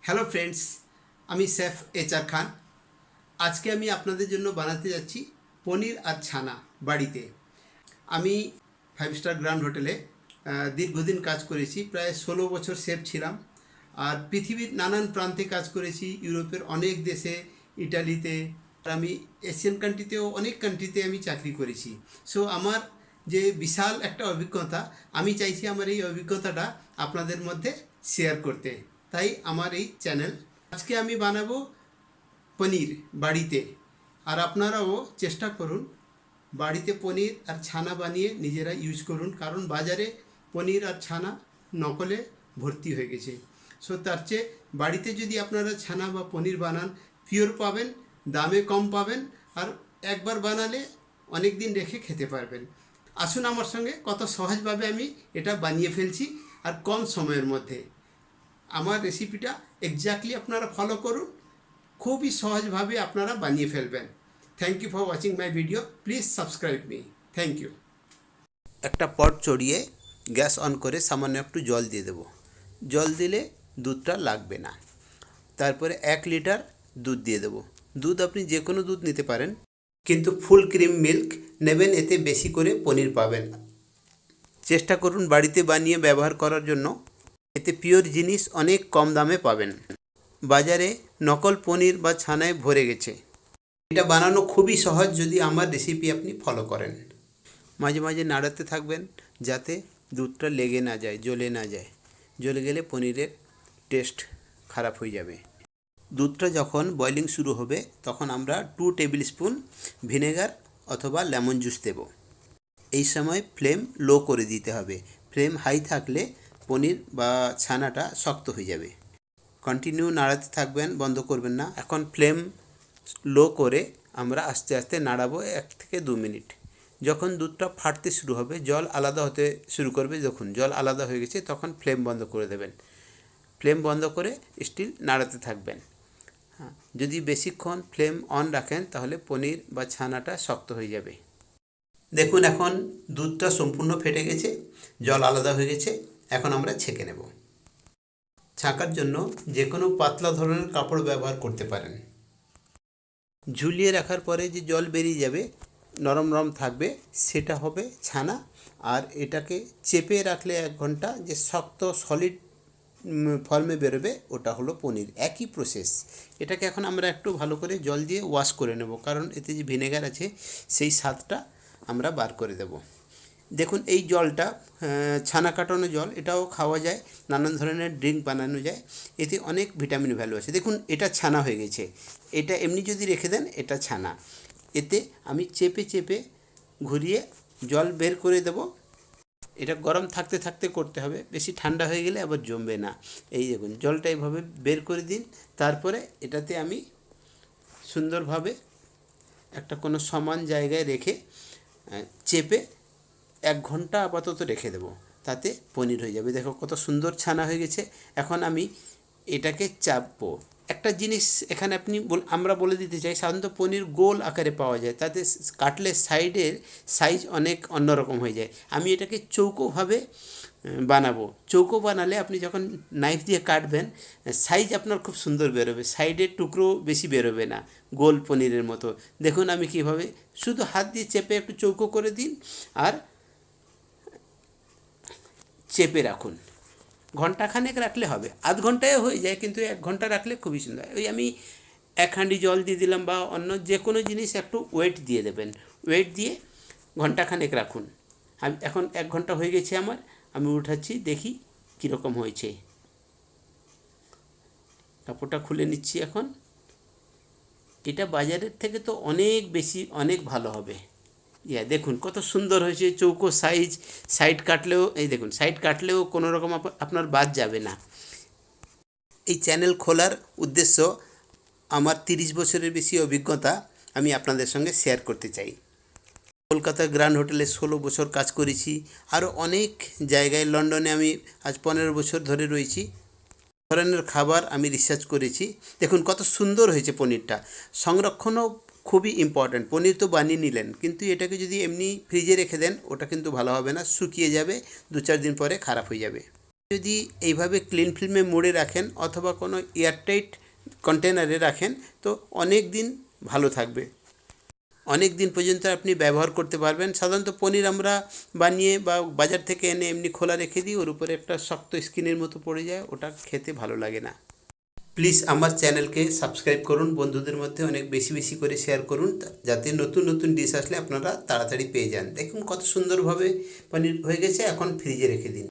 Hello friends, আমি chef HR খান। আজকে আমি আপনাদের জন্য বানাতে যাচ্ছি পনির আর ছানা বাড়িতে। আমি 5 স্টার গ্র্যান্ড হোটেলে দীর্ঘদিন কাজ করেছি, প্রায় 16 বছর শেফ ছিলাম। আর পৃথিবীর নানান প্রান্তে কাজ করেছি, ইউরোপের অনেক দেশে, ইটালিতে, আর আমি এশিয়ান কান্ট্রিতেও অনেক কান্ট্রিতে আমি চাকরি করেছি। সো আমার যে বিশাল একটা অভিজ্ঞতা, আমি চাইছি আমার এই অভিজ্ঞতাটা আপনাদের মধ্যে শেয়ার করতে। তাই আমার এই চ্যানেল। আজকে আমি বানাবো পনির বাড়িতে, আর আপনারাও চেষ্টা করুন বাড়িতে পনির আর ছানা বানিয়ে নিজেরা ইউজ করুন, কারণ বাজারে পনির আর ছানা নকলে ভর্তি হয়ে গেছে। সো তার চেয়ে বাড়িতে যদি আপনারা ছানা বা পনির বানান, পিওর পাবেন, দামে কম পাবেন, আর একবার বানালে অনেক দিন রেখে খেতে পারবেন। আসুন আমার সঙ্গে, কত সহজভাবে আমি এটা বানিয়ে ফেলছি আর কম সময়ের মধ্যে। আমার রেসিপিটা এক্স্যাক্টলি আপনারা ফলো করুন, খুবই সহজভাবে আপনারা বানিয়ে ফেলবেন। Thank you for watching my video. Please subscribe me. Thank you. একটা পট চড়িয়ে গ্যাস অন করে সামান্য একটু জল দিয়ে দেবো। জল দিলে দুধটা লাগবে না। তারপরে 1 লিটার দুধ দিয়ে দেবো। দুধ আপনি যে কোনো দুধ নিতে পারেন, কিন্তু ফুল ক্রিম মিল্ক নেবেন, এতে বেশি করে পনির পাবেন। চেষ্টা করুন বাড়িতে বানিয়ে ব্যবহার করার জন্য, এতে পিওর জিনিস অনেক কম দামে পাবেন। বাজারে নকল পনির বা ছানায় ভরে গেছে। এটা বানানো খুবই সহজ যদি আমার রেসিপি আপনি ফলো করেন। মাঝে মাঝে নাড়াতে থাকবেন যাতে দুধটা লেগে না যায়, জ্বলে না যায়। জ্বলে গেলে পনিরের টেস্ট খারাপ হয়ে যাবে। দুধটা যখন বয়লিং শুরু হবে তখন আমরা 2 টেবিল স্পুন ভিনেগার অথবা লেমন জুস দেব। এই সময় ফ্লেম লো করে দিতে হবে। ফ্লেম হাই থাকলে পনির বা ছানাটা শক্ত হয়ে যাবে। কন্টিনিউ নাড়াতে থাকবেন, বন্ধ করবেন না। এখন ফ্লেম লো করে আমরা আস্তে আস্তে নাড়াবো 1 থেকে 2 মিনিট। যখন দুধটা ফাটতে শুরু হবে, জল আলাদা হতে শুরু করবে, যখন জল আলাদা হয়ে গেছে তখন ফ্লেম বন্ধ করে দেবেন। ফ্লেম বন্ধ করে স্টিল নাড়াতে থাকবেন। হ্যাঁ, যদি বেশিক্ষণ ফ্লেম অন রাখেন তাহলে পনির বা ছানাটা শক্ত হয়ে যাবে। দেখুন এখন দুধটা সম্পূর্ণ ফেটে গেছে, জল আলাদা হয়ে গেছে। এখন আমরা ছেঁকে নেব। ছাঁকার জন্য যে কোনো পাতলা ধরনের কাপড় ব্যবহার করতে পারেন। ঝুলিয়ে রাখার পরে যে জল বেরিয়ে যাবে, নরম নরম থাকবে, সেটা হবে ছানা। আর এটাকে চেপে রাখলে 1 ঘন্টা যে শক্ত সলিড ফর্মে বেরোবে, ওটা হলো পনির। একই প্রসেস। এটাকে এখন আমরা একটু ভালো করে জল দিয়ে ওয়াশ করে নেব, কারণ এতে যে ভিনেগার আছে সেই স্বাদটা আমরা বার করে দেব। দেখুন এই জলটা ছানা কাটানো জল, এটাও খাওয়া যায়, নানান ধরনের ড্রিঙ্ক বানানো যায়, এতে অনেক ভিটামিন ভ্যালু আছে। দেখুন এটা ছানা হয়ে গেছে। এটা এমনি যদি রেখে দেন এটা ছানা। এতে আমি চেপে চেপে ঘুরিয়ে জল বের করে দেব। এটা গরম থাকতে থাকতে করতে হবে, বেশি ঠান্ডা হয়ে গেলে আবার জমবে না। এই দেখুন জলটা এইভাবে বের করে দিন। তারপরে এটাতে আমি সুন্দরভাবে একটা কোনো সমান জায়গায় রেখে চেপে 1 ঘন্টা আপাতত রেখে দেবো, তাতে পনির হয়ে যাবে। দেখো কত সুন্দর ছানা হয়ে গেছে। এখন আমি এটাকে চাপবো। একটা জিনিস এখানে আমরা বলে দিতে চাই, সাধারণত পনির গোল আকারে পাওয়া যায়, তাতে কাটলে সাইডের সাইজ অনেক অন্যরকম হয়ে যায়। আমি এটাকে চৌকোভাবে বানাবো। চৌকো বানালে আপনি যখন নাইফ দিয়ে কাটবেন, সাইজ আপনার খুব সুন্দর বেরোবে, সাইডের টুকরো বেশি বেরোবে না, গোল পনিরের মতো। দেখুন আমি কীভাবে, শুধু হাত দিয়ে চেপে একটু চৌকো করে দিন আর চেপে রাখুন। ঘন্টাখানেক রাখলে হবে, আধ ঘন্টায় হয়ে যায়, কিন্তু 1 ঘন্টা রাখলে খুবই সুন্দর। ওই আমি 1 হাঁড়ি জল দিয়ে দিলাম, বা অন্য যে কোনো জিনিস একটু ওয়েট দিয়ে দেবেন। ওয়েট দিয়ে ঘন্টাখানেক রাখুন। আমি এখন 1 ঘন্টা হয়ে গেছে আমার, আমি উঠাচ্ছি, দেখি কীরকম হয়েছে। কাপড়টা খুলে নিচ্ছি এখন। এটা বাজারের থেকে তো অনেক বেশি, অনেক ভালো হবে। দেখুন কত সুন্দর হয়েছে, চৌকো সাইজ। সাইড কাটলেও, এই দেখুন সাইড কাটলেও কোনো রকম আপনার বাদ যাবে না। এই চ্যানেল খোলার উদ্দেশ্য, আমার 30 বছরের বেশি অভিজ্ঞতা আমি আপনাদের সঙ্গে শেয়ার করতে চাই। কলকাতা গ্র্যান্ড হোটেলে 16 বছর কাজ করেছি, আরও অনেক জায়গায়, লন্ডনে আমি আজ 15 বছর ধরে রয়েছি। ধরনের খাবার আমি রিসার্চ করেছি। দেখুন কত সুন্দর হয়েছে পনিরটা। সংরক্ষণও খুবই ইম্পর্ট্যান্ট। পনির তো বানিয়ে নিলেন, কিন্তু এটাকে যদি এমনি ফ্রিজে রেখে দেন ওটা কিন্তু ভালো হবে না, শুকিয়ে যাবে, 2-4 দিন পরে খারাপ হয়ে যাবে। যদি এইভাবে ক্লিন ফিল্মে মুড়ে রাখেন অথবা কোনো এয়ারটাইট কন্টেনারে রাখেন তো অনেক দিন ভালো থাকবে, অনেক দিন পর্যন্ত আপনি ব্যবহার করতে পারবেন। সাধারণত পনির আমরা বানিয়ে বা বাজার থেকে এনে এমনি খোলা রেখে দিই, ওর উপরে একটা শক্ত স্কিনের মতো পড়ে যায়, ওটা খেতে ভালো লাগে না। প্লিজ আমার চ্যানেলকে সাবস্ক্রাইব করুন, বন্ধুদের মধ্যে অনেক বেশি বেশি করে শেয়ার করুন, যাতে নতুন নতুন ডিশ আসলে আপনারা তাড়াতাড়ি পেয়ে যান। দেখুন কত সুন্দরভাবে পনির হয়ে গেছে, এখন ফ্রিজে রেখে দিন।